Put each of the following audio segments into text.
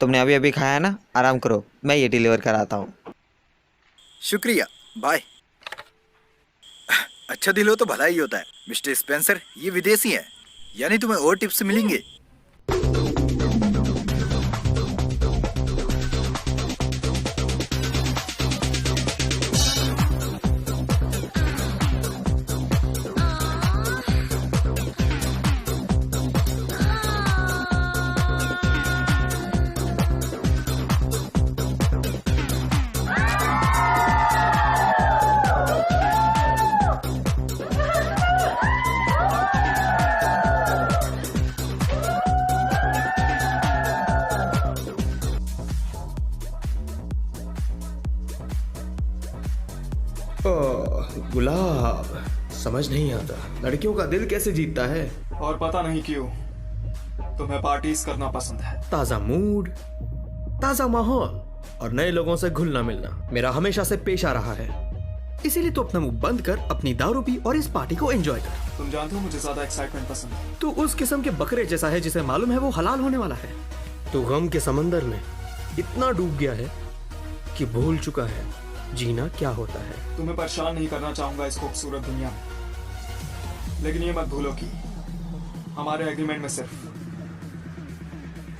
तुमने अभी अभी खाया ना, आराम करो, मैं ये डिलीवर कराता हूँ। शुक्रिया, बाय। अच्छा दिल हो तो भला ही होता है। मिस्टर स्पेंसर, ये विदेशी है, यानी तुम्हें और टिप्स मिलेंगे। गुलाब, समझ नहीं आता लड़कियों का दिल कैसे जीतता है। और पता नहीं क्यों तुम्हें पार्टीज करना पसंद है। ताजा मूड, ताजा माहौल और नए लोगों से घुलना मिलना मेरा हमेशा से पेशा रहा है। इसीलिए तो अपना मुंह बंद कर अपनी दारू पी और इस पार्टी को एंजॉय कर। तुम जानते हो मुझे ज्यादा एक्साइटमेंट पसंद है। तू उस किस्म के बकरे जैसा है जिसे मालूम है वो हलाल होने वाला है। तू गम के समंदर में इतना डूब गया है कि भूल चुका है जीना क्या होता है। तुम्हें परेशान नहीं करना चाहूंगा इस खूबसूरत दुनिया में, लेकिन ये मत भूलो कि हमारे एग्रीमेंट में सिर्फ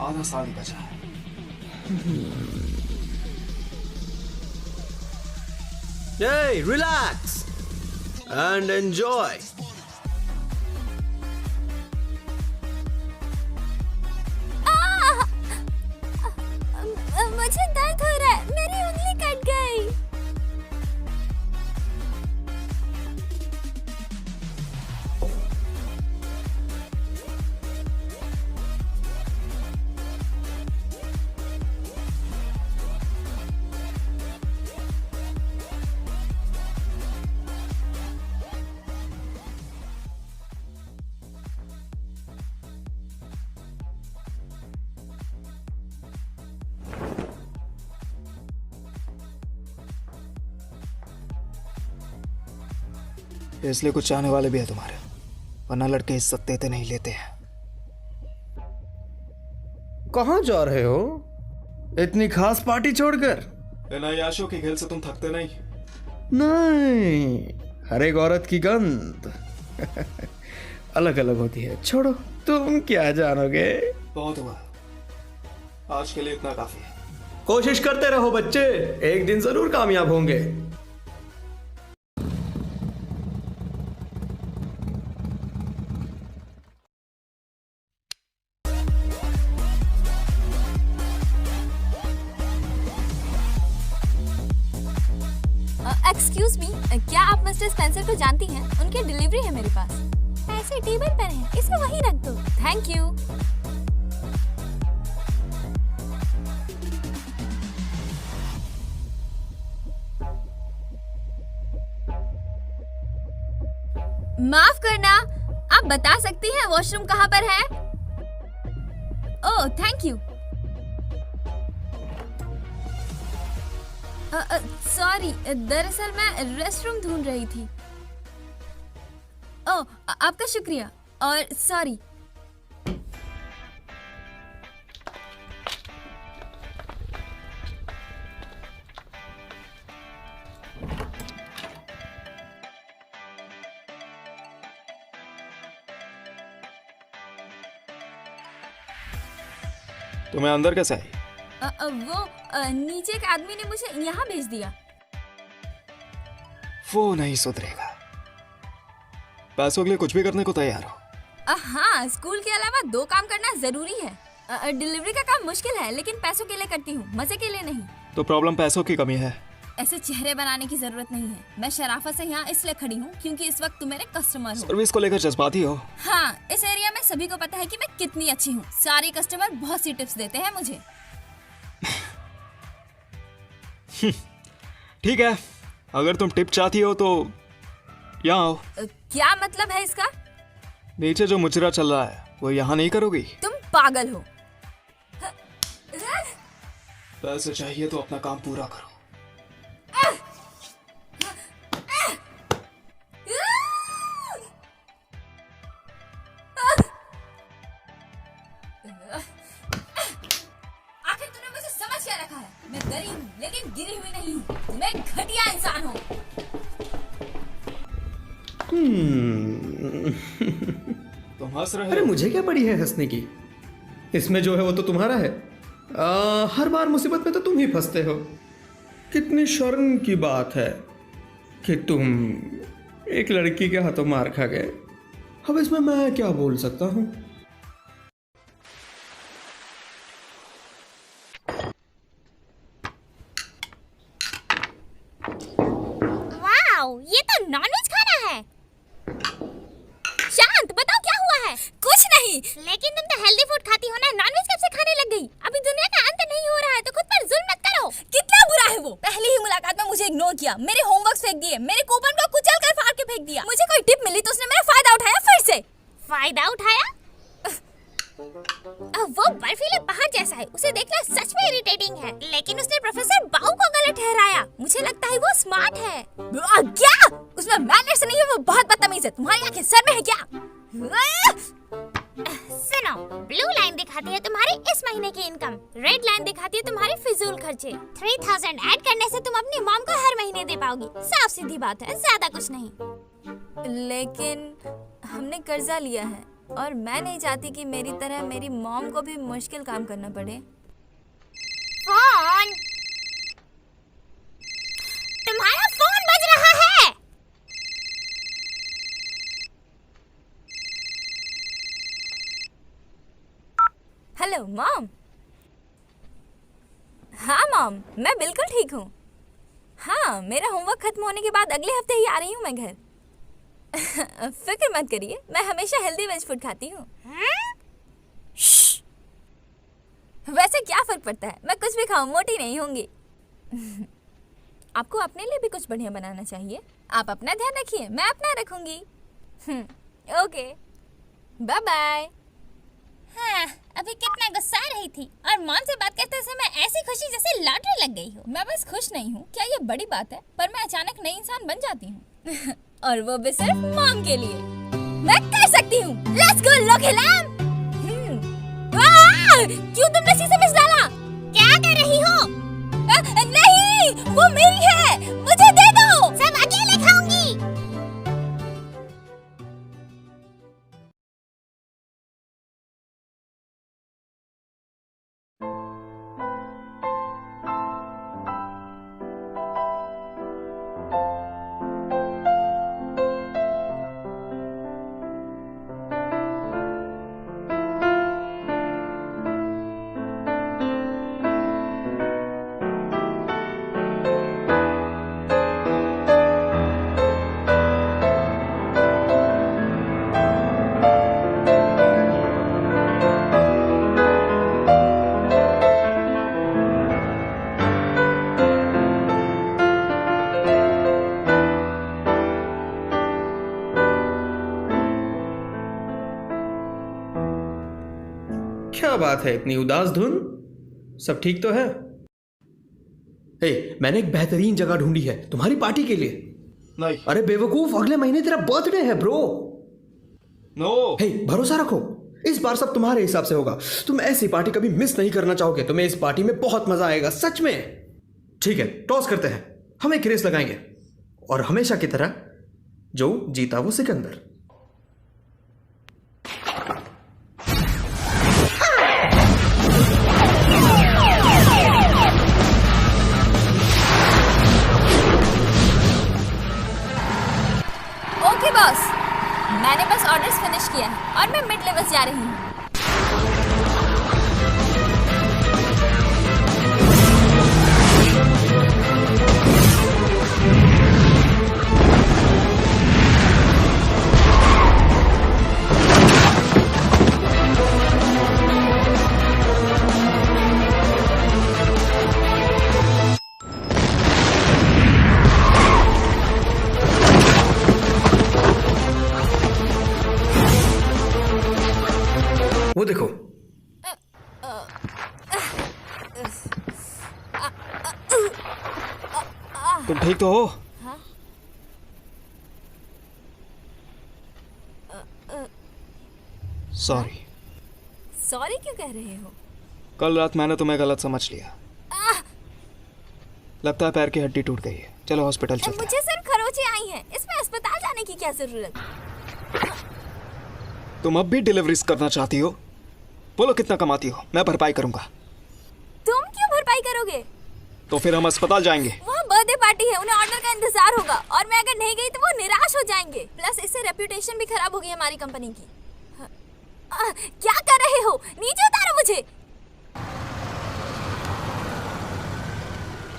आधा साल ही बचा है। Hey, relax and enjoy. मुझे दर्द हो रहा है, मेरी उंगली कट गई। इसलिए कुछ चाहने वाले भी है तुम्हारे, वरना लड़के इज्जत देते नहीं लेते हैं। कहाँ जा रहे हो इतनी खास पार्टी छोड़कर? इन अय्याशों की खेल से तुम थकते नहीं। नहीं, हर एक औरत की गंध अलग अलग होती है। छोड़ो, तुम क्या जानोगे। बहुत हुआ, आज के लिए इतना काफी है। कोशिश करते रहो बच्चे, एक दिन जरूर कामयाब होंगे। एक्सक्यूज मी, क्या आप मिस्टर स्पेंसर को जानती हैं? उनकी डिलीवरी है मेरे पास। पैसे टेबल पर हैं, इसे वहीं रख दो। Thank you. माफ करना, आप बता सकती हैं वॉशरूम कहाँ पर है? ओह, थैंक यू। सॉरी, दरअसल मैं रेस्टरूम ढूंढ रही थी। ओह, आपका शुक्रिया और सॉरी। तुम्हें अंदर कैसे आई? वो नीचे एक आदमी ने मुझे यहाँ भेज दिया। वो नहीं सुधरेगा। पैसों के लिए कुछ भी करने को तैयार हो। हाँ, स्कूल के अलावा 2 काम करना जरूरी है। डिलीवरी का काम मुश्किल है, लेकिन पैसों के लिए करती हूँ, मजे के लिए नहीं। तो प्रॉब्लम पैसों की कमी है। ऐसे चेहरे बनाने की जरूरत नहीं है। मैं शराफत से यहाँ इसलिए खड़ी हूँ क्योंकि इस वक्त तुम मेरे कस्टमर हो। सर्विस को लेकर जज्बाती हो। हाँ, इस एरिया में सभी को पता है कि मैं कितनी अच्छी हूँ। सारे कस्टमर बहुत सी टिप्स देते हैं मुझे। ठीक है, अगर तुम टिप चाहती हो तो यहाँ आओ। क्या मतलब है इसका? नीचे जो मुजरा चल रहा है वो यहाँ नहीं करोगी? तुम पागल हो। पैसे चाहिए तो अपना काम पूरा करो। आखिर डरी हूँ लेकिन गिरी हुई नहीं हूँ। मैं घटिया इंसान हूँ। तुम हंस रहे अरे हो। मुझे क्या पड़ी है हंसने की? इसमें जो है वो तो तुम्हारा है। हर बार मुसीबत में तो तुम ही फंसते हो। कितनी शर्म की बात है कि तुम एक लड़की के हाथों मार खा गए। अब इसमें मैं क्या बोल सकता हूँ? वाओ, ये तो नॉनवेज खाना है। शांत, बताओ क्या हुआ है? कुछ नहीं। लेकिन तुम तो हेल्दी फूड खाती हो ना, नॉनवेज कब से खाने लग गई? अभी दुनिया का अंत नहीं हो रहा है तो खुद पर जुल्म मत करो। कितना बुरा है वो। पहली ही मुलाकात में मुझे इग्नोर किया, मेरे होमवर्क फेंक दिए, मेरे कूपन को कुचल कर फाड़ के फेंक दिया। मुझे कोई टिप मिली तो उसने मेरा फायदा उठाया फिर से। फायदा उठाया? वो बर्फीले पहाड़ जैसा है, उसे देखना सच में इरिटेटिंग है। लेकिन उसने प्रोफेसर बाउ को गलत ठहराया। मुझे लगता है वो स्मार्ट है। क्या? उसमें मैनर्स नहीं है, वो बहुत बदतमीज है। तुम्हारी आंखें सर में है क्या? सुनो, ब्लू लाइन दिखाती है तुम्हारी इस महीने की इनकम, रेड लाइन दिखाती है तुम्हारे फिजूल खर्चे। 3000 ऐड करने से तुम अपनी मॉम को हर महीने दे पाओगी। साफ सीधी बात है, ज्यादा कुछ नहीं। लेकिन हमने कर्जा लिया है और मैं नहीं चाहती कि मेरी तरह मेरी मॉम को भी मुश्किल काम करना पड़े। फोन, तुम्हारा फोन बज रहा है। Hello mom. हाँ मॉम, मैं बिल्कुल ठीक हूँ। हाँ, मेरा होमवर्क खत्म होने के बाद अगले हफ्ते ही आ रही हूँ मैं घर। फिक्र मत करिए, मैं हमेशा हेल्दी वेज फूड खाती हूँ। वैसे क्या फर्क पड़ता है, मैं कुछ भी खाऊं मोटी नहीं होंगी। आपको अपने लिए भी कुछ बढ़िया बनाना चाहिए। आप अपना ध्यान रखिए, मैं अपना रखूंगी। Okay, bye bye. हाँ, अभी कितना गुस्सा रही थी और मॉम से बात करते समय ऐसी खुशी जैसे लॉटरी लग गई हो। मैं बस खुश नहीं हूँ, क्या ये बड़ी बात है? पर मैं अचानक नई इंसान बन जाती हूँ। और वो भी सिर्फ मॉम के लिए। मैं कर सकती हूँ। लेट्स गो लोकी लैम। क्यों तुमने शीशे में डाला? क्या कर रही हो? नहीं, वो मेरी है, मुझे दे दो। सब अकेले खाऊंगी। क्या बात है, इतनी उदास धुन? सब ठीक तो है? मैंने एक बेहतरीन जगह ढूंढी है तुम्हारी पार्टी के लिए। नहीं। अरे बेवकूफ, अगले महीने तेरा बर्थडे है ब्रो। नो। भरोसा रखो, इस बार सब तुम्हारे हिसाब से होगा। तुम ऐसी पार्टी कभी मिस नहीं करना चाहोगे। तुम्हें इस पार्टी में बहुत मजा आएगा, सच में। ठीक है, टॉस करते हैं। हम एक रेस लगाएंगे और हमेशा की तरह जो जीता वो सिकंदर। ओके बॉस, मैंने बस ऑर्डर्स फिनिश किया है और मैं मिड लेवल जा रही हूँ। वो देखो, तुम ठीक तो हो? सॉरी। सॉरी क्यों कह रहे हो? कल रात मैंने तुम्हें गलत समझ लिया। लगता है पैर की हड्डी टूट गई है। चलो हॉस्पिटल चलते हैं। मुझे सिर्फ खरोंचे आई हैं, इसमें अस्पताल जाने की क्या जरूरत? तुम अब भी डिलीवरीज करना चाहती हो? बोलो कितना कमाती हो, मैं भरपाई करूंगा। तुम क्यों भरपाई करोगे? तो फिर हम अस्पताल जाएंगे। वहाँ बर्थडे पार्टी है, उन्हें ऑर्डर का इंतजार होगा और मैं अगर नहीं गई तो वो निराश हो जाएंगे। प्लस इससे रेप्यूटेशन भी खराब होगी हमारी कंपनी की। क्या कर रहे हो? नीचे उतारो मुझे।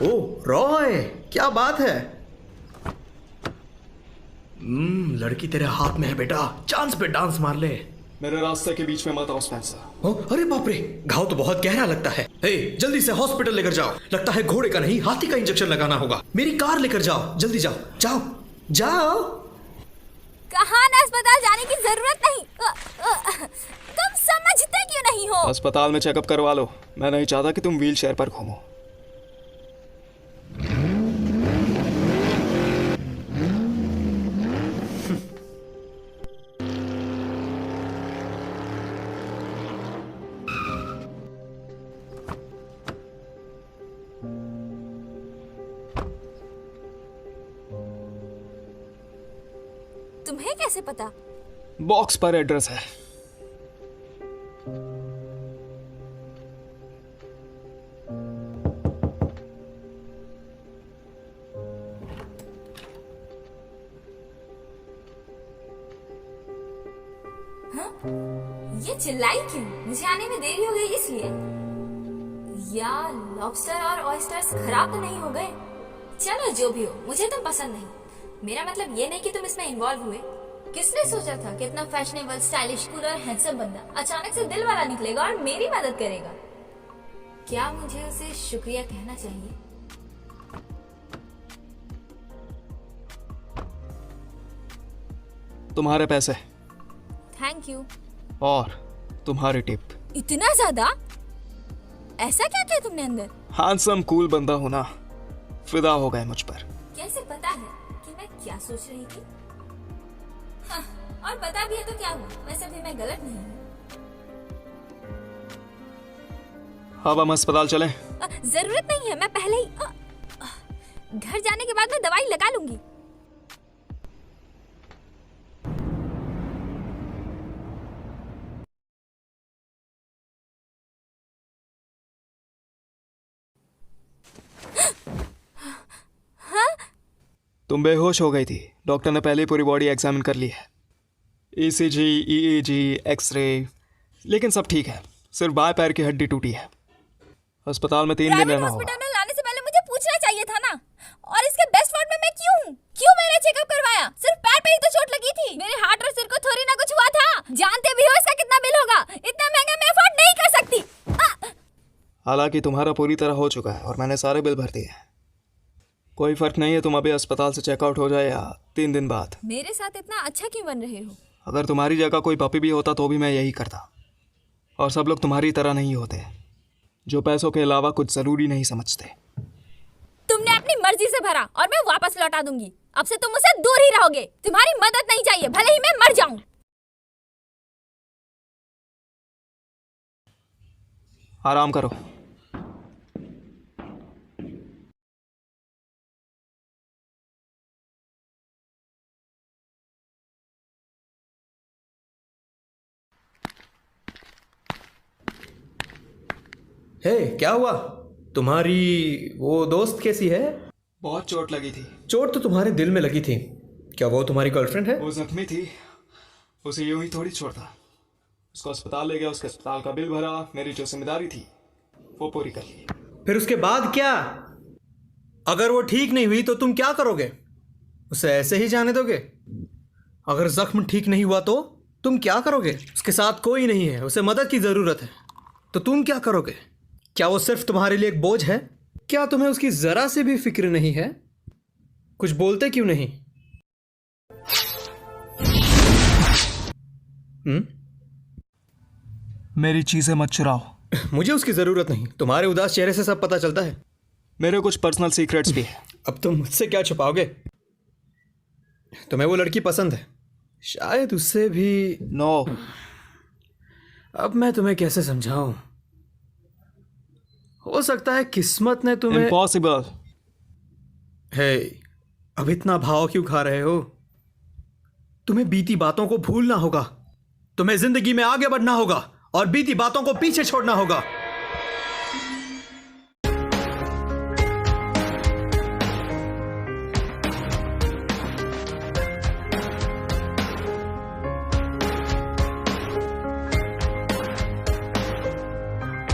ओ रॉय, क्या बात है। लड़की तेरे हाथ में है बेटा, चांस पे डांस मार ले। मेरे रास्ते के बीच में मत आओ स्पेंसर। ओ, अरे बाप रे, घाव तो बहुत गहरा लगता है। हे, जल्दी से हॉस्पिटल लेकर जाओ। लगता है घोड़े का नहीं हाथी का इंजेक्शन लगाना होगा। मेरी कार लेकर जाओ, जल्दी जाओ जाओ जाओ। कहाँ ना अस्पताल जाने की जरूरत नहीं। तुम समझते क्यों नहीं हो? अस्पताल में चेकअप करवा लो। मैं नहीं चाहता कि तुम व्हील चेयर पर घूमो। तुम्हें कैसे पता? बॉक्स पर एड्रेस है। ये चिल्लाई क्यों? मुझे आने में देरी हो गई इसलिए? या लॉबस्टर और ऑयस्टर्स खराब तो नहीं हो गए? चलो जो भी हो, मुझे तुम पसंद नहीं। मेरा मतलब ये नहीं कि तुम इसमें इन्वॉल्व हुए। किसने सोचा था कि इतना फैशनेबल, स्टाइलिश, कूल और हैंडसम बंदा अचानक से दिल वाला निकलेगा और मेरी मदद करेगा? क्या मुझे उसे शुक्रिया कहना चाहिए? तुम्हारे पैसे थैंक यू। और तुम्हारी टिप। इतना ज्यादा? ऐसा क्या किया तुमने अंदर? हैंडसम कूल बंदा होना, फिदा हो गए मुझ पर। कैसे पता है कि मैं क्या सोच रही थी? हाँ, और पता भी है तो क्या हुआ? वैसे भी मैं गलत नहीं हूँ। अब हम अस्पताल चलें? जरूरत नहीं है, मैं पहले ही घर जाने के बाद मैं दवाई लगा लूंगी। तुम बेहोश हो गई थी। डॉक्टर ने पहले पूरी बॉडी एग्जामिन कर ली है, ECG, EEG, एक्सरे, लेकिन सब ठीक है। सिर्फ बाएं पैर की हड्डी टूटी है। अस्पताल में 3 दिन रहना होगा। हॉस्पिटल में लाने से पहले मुझे पूछना चाहिए था ना। और इसके बेस्ट वार्ड में मैं क्यों हूँ? क्यों मैंने चेकअप करवाया? सिर्फ पैर पे ही तो चोट लगी थी। मेरे हार्ट और सिर को थोड़ी ना कुछ हुआ था। जानते भी हो इसका कितना बिल होगा? इतना महंगा मैं अफोर्ड नहीं कर सकती। हालांकि तुम्हारा पूरी तरह हो चुका है और मैंने सारे बिल भर दिए। कोई फर्क नहीं है तुम अभी अस्पताल से चेकआउट हो जाए या 3 दिन बाद। मेरे साथ इतना अच्छा क्यों बन रहे हो? अगर तुम्हारी जगह कोई पपी भी होता तो भी मैं यही करता। और सब लोग तुम्हारी तरह नहीं होते, जो पैसों के अलावा कुछ जरूरी नहीं समझते। तुमने अपनी मर्जी से भरा और मैं वापस लौटा दूंगी। अब से तुम मुझसे दूर ही रहोगे। तुम्हारी मदद नहीं चाहिए, भले ही मैं मर जाऊं। आराम करो। हे, क्या हुआ? तुम्हारी वो दोस्त कैसी है? बहुत चोट लगी थी। चोट तो तुम्हारे दिल में लगी थी। क्या वो तुम्हारी गर्लफ्रेंड है? वो जख्मी थी, उसे यूं ही थोड़ी छोड़ता। उसको अस्पताल ले गया, उसके अस्पताल का बिल भरा, मेरी जो जिम्मेदारी थी वो पूरी कर ली। फिर उसके बाद क्या? अगर वो ठीक नहीं हुई तो तुम क्या करोगे? उसे ऐसे ही जाने दोगे? अगर जख्म ठीक नहीं हुआ तो तुम क्या करोगे? उसके साथ कोई नहीं है, उसे मदद की जरूरत है, तो तुम क्या करोगे? क्या वो सिर्फ तुम्हारे लिए एक बोझ है? क्या तुम्हें उसकी जरा से भी फिक्र नहीं है? कुछ बोलते क्यों नहीं? मेरी चीजें मत चुराओ। मुझे उसकी जरूरत नहीं, तुम्हारे उदास चेहरे से सब पता चलता है। मेरे कुछ पर्सनल सीक्रेट्स भी हैं। अब तुम मुझसे क्या छुपाओगे? तुम्हें वो लड़की पसंद है, शायद उससे भी। नो। अब मैं तुम्हें कैसे समझाऊं? हो सकता है किस्मत ने तुम्हें। इम्पॉसिबल। हे, अब इतना भाव क्यों खा रहे हो? तुम्हें बीती बातों को भूलना होगा। तुम्हें जिंदगी में आगे बढ़ना होगा और बीती बातों को पीछे छोड़ना होगा।